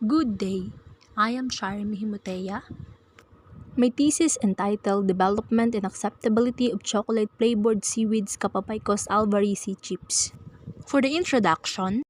Good day, I am Charry Mae. My thesis entitled Development and Acceptability of Chocolate-Flavored Seaweeds Capapicos alvarezi Chips. For the introduction,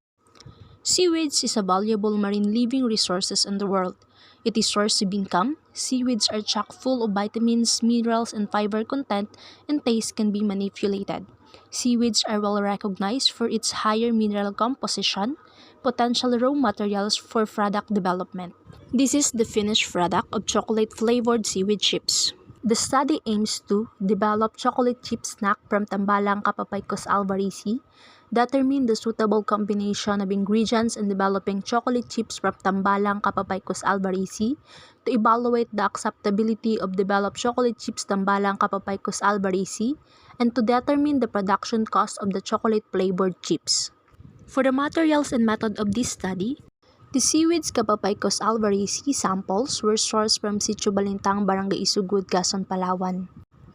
seaweeds is a valuable marine living resources in the world. It is source of income. Seaweeds are chock full of vitamins, minerals, and fiber content, and taste can be manipulated. Seaweeds are well recognized for its higher mineral composition, potential raw materials for product development. This is the finished product of chocolate-flavored seaweed chips. The study aims to develop chocolate chip snack from tambalang Capapicos alvarezi, determine the suitable combination of ingredients in developing chocolate chips from tambalang Capapicos alvarezi, to evaluate the acceptability of developed chocolate chips tambalang Capapicos alvarezi, and to determine the production cost of the chocolate-flavored chips. For the materials and method of this study, the seaweeds Capapicos alvarezi samples were sourced from Sitio Balintang, Barangay Isugud, Quezon, Palawan.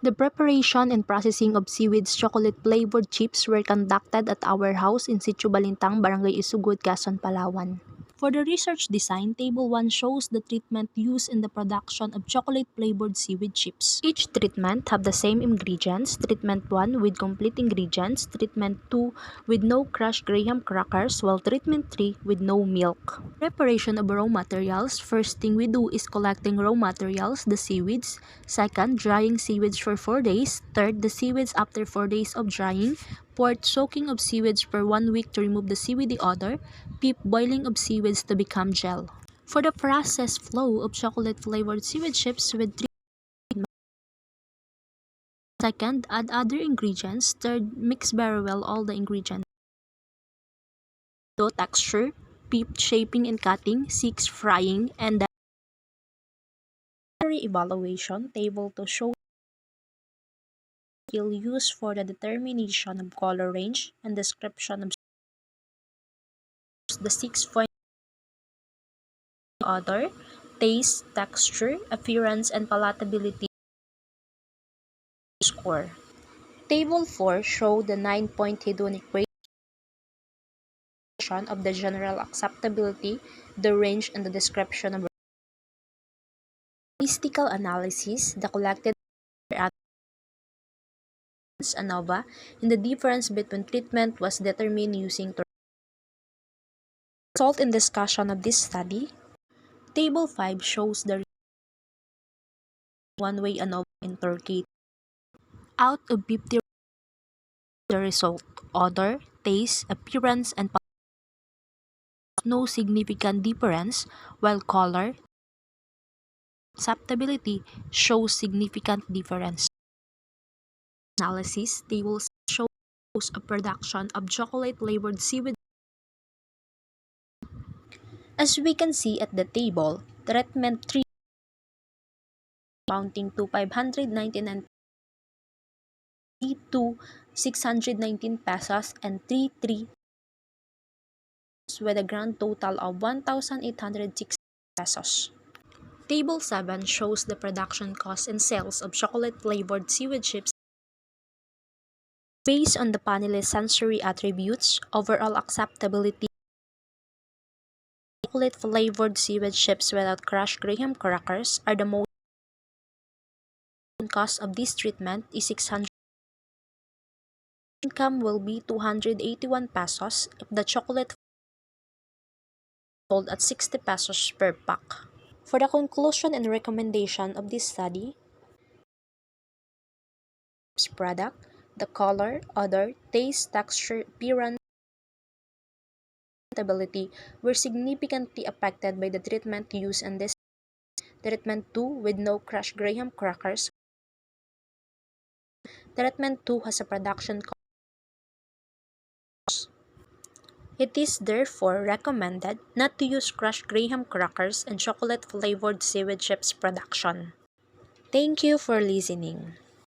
The preparation and processing of seaweeds chocolate-flavored chips were conducted at our house in Sitio Balintang, Barangay Isugud, Quezon, Palawan. For the research design, Table 1 shows the treatment used in the production of chocolate-flavored seaweed chips. Each treatment have the same ingredients: Treatment 1 with complete ingredients, Treatment 2 with no crushed graham crackers, while Treatment 3 with no milk. Preparation of raw materials. First thing we do is collecting raw materials, the seaweeds. Second, drying seaweeds for 4 days. Third, the seaweeds after 4 days of drying. Fourth, soaking of seaweeds for 1 week to remove the seaweedy odor. Fifth, boiling of seaweeds to become gel. For the process flow of chocolate-flavored seaweed chips with 3. Second, add other ingredients. Third, mix very well all the ingredients. Dough texture. Fifth, shaping and cutting. 6, frying. And then evaluation table to show skill used for the determination of color range and description of the 6-point odor, taste, texture, appearance, and palatability score. Table 4 show the 9-point hedonic equation of the general acceptability, the range, and the description of statistical analysis. The collected ANOVA and the difference between treatment was determined using result and discussion of this study. Table 5 shows the one-way ANOVA in Turkey. Out of 50, the result: odor, taste, appearance, and no significant difference, while color acceptability shows significant difference. Analysis tables shows a production of chocolate-flavored seaweed. As we can see at the table, treatment 3 amounting to 599 to 619 pesos and 3 with a grand total of 1,860 pesos. Table 7 shows the production cost and sales of chocolate-flavored seaweed chips based on the panelist sensory attributes. Overall acceptability. Chocolate-flavored seaweed chips without crushed graham crackers are the most. Cost of this treatment is 600. Income will be 281 pesos if the chocolate sold at 60 pesos per pack. For the conclusion and recommendation of this study, product, the color, odor, taste, texture, appearance, and stability were significantly affected by the treatment used in this. Treatment 2 with no crushed graham crackers. Treatment 2 has a production cost. It is therefore recommended not to use crushed graham crackers and chocolate-flavored seaweed chips production. Thank you for listening.